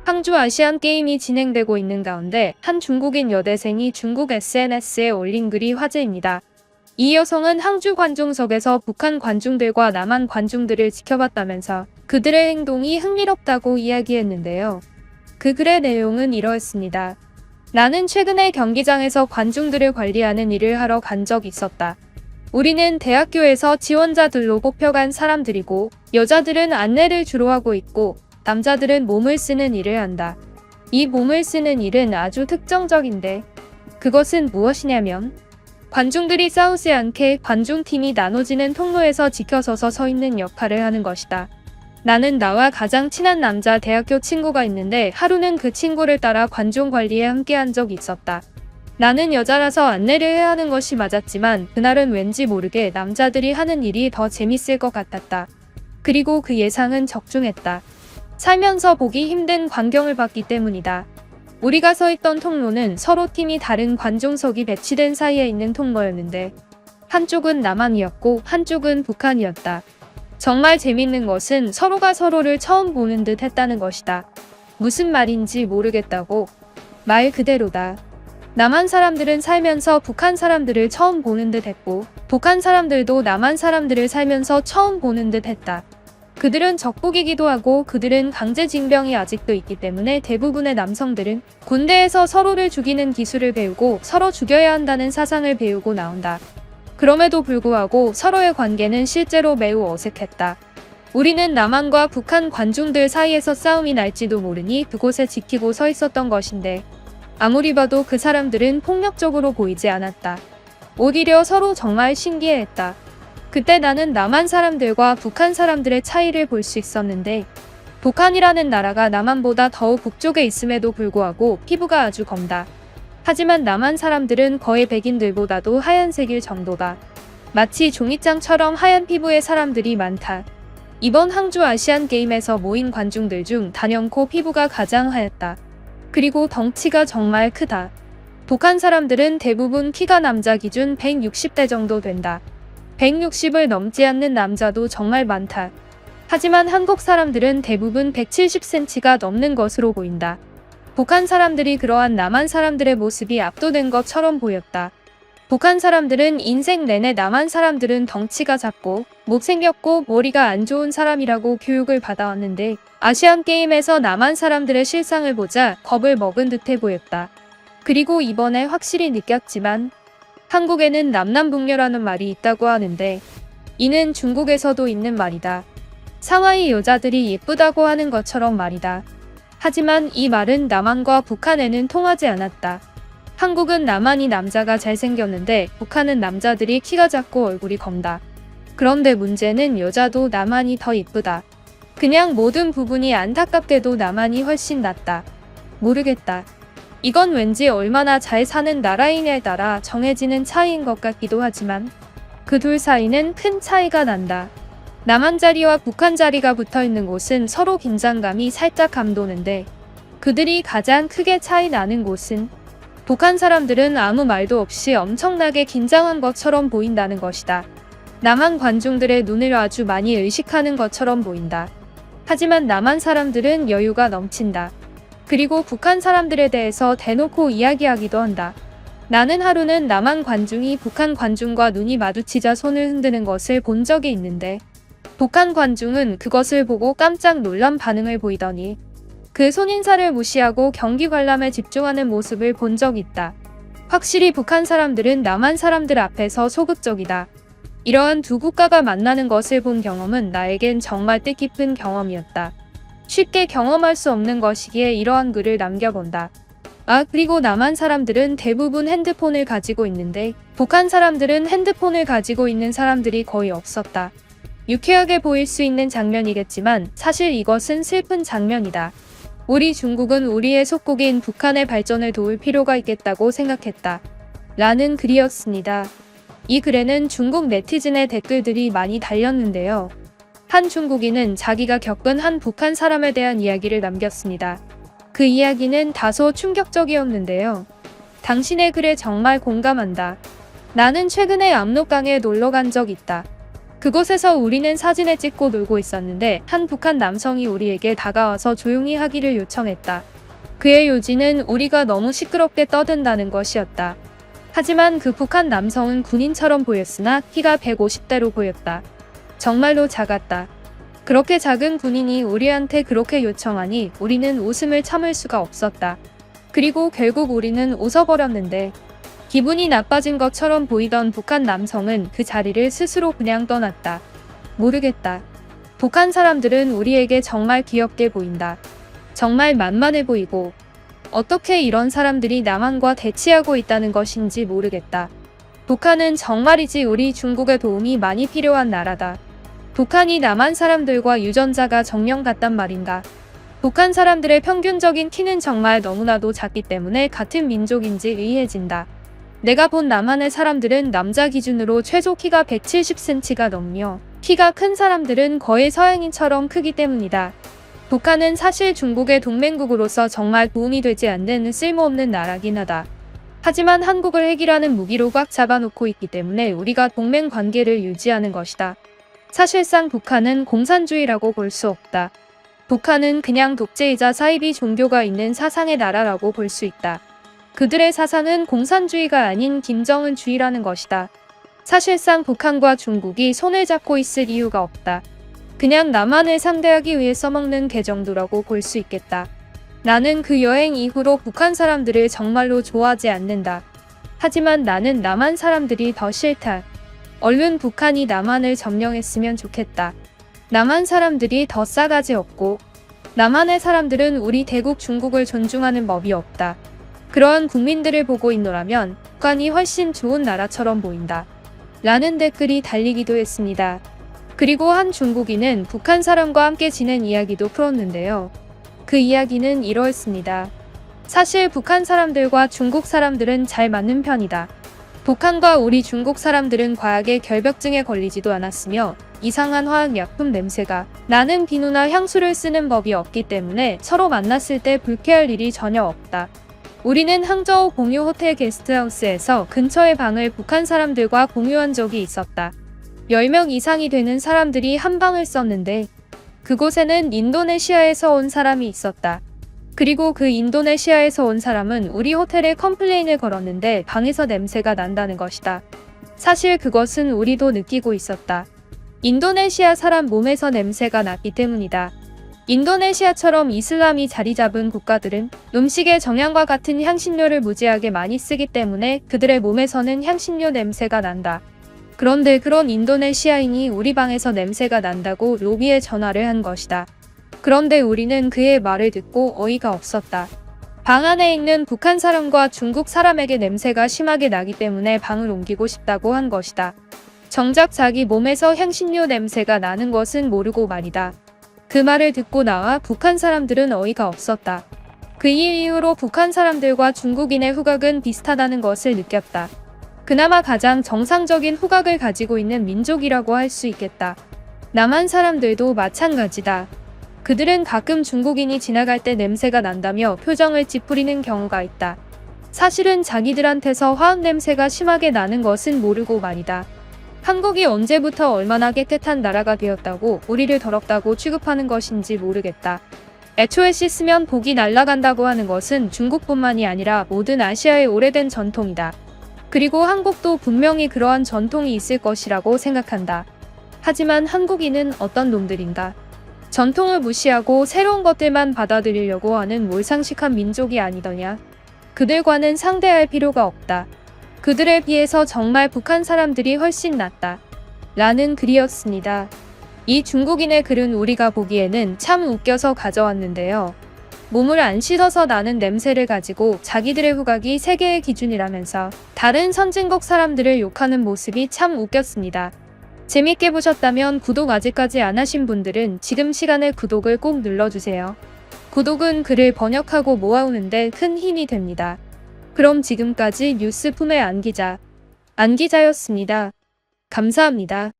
항주 아시안게임이 진행되고 있는 가운데 한 중국인 여대생이 중국 SNS에 올린 글이 화제입니다. 이 여성은 항주 관중석에서 북한 관중들과 남한 관중들을 지켜봤다면서 그들의 행동이 흥미롭다고 이야기했는데요. 그 글의 내용은 이러했습니다. 나는 최근에 경기장에서 관중들을 관리하는 일을 하러 간 적 있었다. 우리는 대학교에서 지원자들로 뽑혀간 사람들이고 여자들은 안내를 주로 하고 있고 남자들은 몸을 쓰는 일을 한다. 이 몸을 쓰는 일은 아주 특정적인데 그것은 무엇이냐면 관중들이 싸우지 않게 관중팀이 나눠지는 통로에서 지켜서서 서 있는 역할을 하는 것이다. 나는 나와 가장 친한 남자 대학교 친구가 있는데 하루는 그 친구를 따라 관중 관리에 함께한 적이 있었다. 나는 여자라서 안내를 해야 하는 것이 맞았지만 그날은 왠지 모르게 남자들이 하는 일이 더 재밌을 것 같았다. 그리고 그 예상은 적중했다. 살면서 보기 힘든 광경을 봤기 때문이다. 우리가 서 있던 통로는 서로 팀이 다른 관중석이 배치된 사이에 있는 통로였는데 한쪽은 남한이었고 한쪽은 북한이었다. 정말 재밌는 것은 서로가 서로를 처음 보는 듯 했다는 것이다. 무슨 말인지 모르겠다고. 말 그대로다. 남한 사람들은 살면서 북한 사람들을 처음 보는 듯 했고 북한 사람들도 남한 사람들을 살면서 처음 보는 듯 했다. 그들은 적국이기도 하고 그들은 강제징병이 아직도 있기 때문에 대부분의 남성들은 군대에서 서로를 죽이는 기술을 배우고 서로 죽여야 한다는 사상을 배우고 나온다. 그럼에도 불구하고 서로의 관계는 실제로 매우 어색했다. 우리는 남한과 북한 관중들 사이에서 싸움이 날지도 모르니 그곳에 지키고 서 있었던 것인데 아무리 봐도 그 사람들은 폭력적으로 보이지 않았다. 오히려 서로 정말 신기해했다. 그때 나는 남한 사람들과 북한 사람들의 차이를 볼 수 있었는데 북한이라는 나라가 남한보다 더욱 북쪽에 있음에도 불구하고 피부가 아주 검다. 하지만 남한 사람들은 거의 백인들보다도 하얀색일 정도다. 마치 종이장처럼 하얀 피부의 사람들이 많다. 이번 항주 아시안게임에서 모인 관중들 중 단연코 피부가 가장 하얗다. 그리고 덩치가 정말 크다. 북한 사람들은 대부분 키가 남자 기준 160대 정도 된다. 160을 넘지 않는 남자도 정말 많다. 하지만 한국 사람들은 대부분 170cm가 넘는 것으로 보인다. 북한 사람들이 그러한 남한 사람들의 모습이 압도된 것처럼 보였다. 북한 사람들은 인생 내내 남한 사람들은 덩치가 작고 못생겼고 머리가 안 좋은 사람이라고 교육을 받아왔는데 아시안게임에서 남한 사람들의 실상을 보자 겁을 먹은 듯해 보였다. 그리고 이번에 확실히 느꼈지만 한국에는 남남북녀라는 말이 있다고 하는데 이는 중국에서도 있는 말이다. 상하이 여자들이 예쁘다고 하는 것처럼 말이다. 하지만 이 말은 남한과 북한에는 통하지 않았다. 한국은 남한이 남자가 잘생겼는데 북한은 남자들이 키가 작고 얼굴이 검다. 그런데 문제는 여자도 남한이 더 예쁘다. 그냥 모든 부분이 안타깝게도 남한이 훨씬 낫다. 모르겠다. 이건 왠지 얼마나 잘 사는 나라이냐에 따라 정해지는 차이인 것 같기도 하지만 그 둘 사이는 큰 차이가 난다. 남한 자리와 북한 자리가 붙어있는 곳은 서로 긴장감이 살짝 감도는데 그들이 가장 크게 차이 나는 곳은 북한 사람들은 아무 말도 없이 엄청나게 긴장한 것처럼 보인다는 것이다. 남한 관중들의 눈을 아주 많이 의식하는 것처럼 보인다. 하지만 남한 사람들은 여유가 넘친다. 그리고 북한 사람들에 대해서 대놓고 이야기하기도 한다. 나는 하루는 남한 관중이 북한 관중과 눈이 마주치자 손을 흔드는 것을 본 적이 있는데 북한 관중은 그것을 보고 깜짝 놀란 반응을 보이더니 그 손인사를 무시하고 경기 관람에 집중하는 모습을 본 적이 있다. 확실히 북한 사람들은 남한 사람들 앞에서 소극적이다. 이러한 두 국가가 만나는 것을 본 경험은 나에겐 정말 뜻깊은 경험이었다. 쉽게 경험할 수 없는 것이기에 이러한 글을 남겨본다. 그리고 남한 사람들은 대부분 핸드폰을 가지고 있는데 북한 사람들은 핸드폰을 가지고 있는 사람들이 거의 없었다. 유쾌하게 보일 수 있는 장면이겠지만 사실 이것은 슬픈 장면이다. 우리 중국은 우리의 속국인 북한의 발전을 도울 필요가 있겠다고 생각했다. 라는 글이었습니다. 이 글에는 중국 네티즌의 댓글들이 많이 달렸는데요. 한 중국인은 자기가 겪은 한 북한 사람에 대한 이야기를 남겼습니다. 그 이야기는 다소 충격적이었는데요. 당신의 글에 정말 공감한다. 나는 최근에 압록강에 놀러 간 적 있다. 그곳에서 우리는 사진을 찍고 놀고 있었는데 한 북한 남성이 우리에게 다가와서 조용히 하기를 요청했다. 그의 요지는 우리가 너무 시끄럽게 떠든다는 것이었다. 하지만 그 북한 남성은 군인처럼 보였으나 키가 150대로 보였다. 정말로 작았다. 그렇게 작은 군인이 우리한테 그렇게 요청하니 우리는 웃음을 참을 수가 없었다. 그리고 결국 우리는 웃어버렸는데 기분이 나빠진 것처럼 보이던 북한 남성은 그 자리를 스스로 그냥 떠났다. 모르겠다. 북한 사람들은 우리에게 정말 귀엽게 보인다. 정말 만만해 보이고 어떻게 이런 사람들이 남한과 대치하고 있다는 것인지 모르겠다. 북한은 정말이지 우리 중국의 도움이 많이 필요한 나라다. 북한이 남한 사람들과 유전자가 정령 같단 말인가. 북한 사람들의 평균적인 키는 정말 너무나도 작기 때문에 같은 민족인지 의해진다. 내가 본 남한의 사람들은 남자 기준으로 최소 키가 170cm가 넘며 키가 큰 사람들은 거의 서양인처럼 크기 때문이다. 북한은 사실 중국의 동맹국으로서 정말 도움이 되지 않는 쓸모없는 나라긴 하다. 하지만 한국을 핵이라는 무기로 꽉 잡아놓고 있기 때문에 우리가 동맹 관계를 유지하는 것이다. 사실상 북한은 공산주의라고 볼 수 없다. 북한은 그냥 독재이자 사이비 종교가 있는 사상의 나라라고 볼 수 있다. 그들의 사상은 공산주의가 아닌 김정은주의라는 것이다. 사실상 북한과 중국이 손을 잡고 있을 이유가 없다. 그냥 남한을 상대하기 위해 써먹는 계정도라고 볼 수 있겠다. 나는 그 여행 이후로 북한 사람들을 정말로 좋아하지 않는다. 하지만 나는 남한 사람들이 더 싫다. 얼른 북한이 남한을 점령했으면 좋겠다. 남한 사람들이 더 싸가지 없고 남한의 사람들은 우리 대국 중국을 존중하는 법이 없다. 그러한 국민들을 보고 있노라면 북한이 훨씬 좋은 나라처럼 보인다. 라는 댓글이 달리기도 했습니다. 그리고 한 중국인은 북한 사람과 함께 지낸 이야기도 풀었는데요. 그 이야기는 이러했습니다. 사실 북한 사람들과 중국 사람들은 잘 맞는 편이다. 북한과 우리 중국 사람들은 과학의 결벽증에 걸리지도 않았으며 이상한 화학약품 냄새가 나는 비누나 향수를 쓰는 법이 없기 때문에 서로 만났을 때 불쾌할 일이 전혀 없다. 우리는 항저우 공유 호텔 게스트하우스에서 근처의 방을 북한 사람들과 공유한 적이 있었다. 10명 이상이 되는 사람들이 한 방을 썼는데 그곳에는 인도네시아에서 온 사람이 있었다. 그리고 그 인도네시아에서 온 사람은 우리 호텔에 컴플레인을 걸었는데 방에서 냄새가 난다는 것이다. 사실 그것은 우리도 느끼고 있었다. 인도네시아 사람 몸에서 냄새가 났기 때문이다. 인도네시아처럼 이슬람이 자리 잡은 국가들은 음식에 정향과 같은 향신료를 무지하게 많이 쓰기 때문에 그들의 몸에서는 향신료 냄새가 난다. 그런데 그런 인도네시아인이 우리 방에서 냄새가 난다고 로비에 전화를 한 것이다. 그런데 우리는 그의 말을 듣고 어이가 없었다. 방 안에 있는 북한 사람과 중국 사람에게 냄새가 심하게 나기 때문에 방을 옮기고 싶다고 한 것이다. 정작 자기 몸에서 향신료 냄새가 나는 것은 모르고 말이다. 그 말을 듣고 나와 북한 사람들은 어이가 없었다. 그 일 이후로 북한 사람들과 중국인의 후각은 비슷하다는 것을 느꼈다. 그나마 가장 정상적인 후각을 가지고 있는 민족이라고 할 수 있겠다. 남한 사람들도 마찬가지다. 그들은 가끔 중국인이 지나갈 때 냄새가 난다며 표정을 찌푸리는 경우가 있다. 사실은 자기들한테서 화학 냄새가 심하게 나는 것은 모르고 말이다. 한국이 언제부터 얼마나 깨끗한 나라가 되었다고 우리를 더럽다고 취급하는 것인지 모르겠다. 애초에 씻으면 복이 날아간다고 하는 것은 중국뿐만이 아니라 모든 아시아의 오래된 전통이다. 그리고 한국도 분명히 그러한 전통이 있을 것이라고 생각한다. 하지만 한국인은 어떤 놈들인가? 전통을 무시하고 새로운 것들만 받아들이려고 하는 몰상식한 민족이 아니더냐? 그들과는 상대할 필요가 없다. 그들에 비해서 정말 북한 사람들이 훨씬 낫다. 라는 글이었습니다. 이 중국인의 글은 우리가 보기에는 참 웃겨서 가져왔는데요. 몸을 안 씻어서 나는 냄새를 가지고 자기들의 후각이 세계의 기준이라면서 다른 선진국 사람들을 욕하는 모습이 참 웃겼습니다. 재밌게 보셨다면 구독 아직까지 안 하신 분들은 지금 시간에 구독을 꼭 눌러주세요. 구독은 글을 번역하고 모아오는데 큰 힘이 됩니다. 그럼 지금까지 뉴스품의 안기자였습니다. 감사합니다.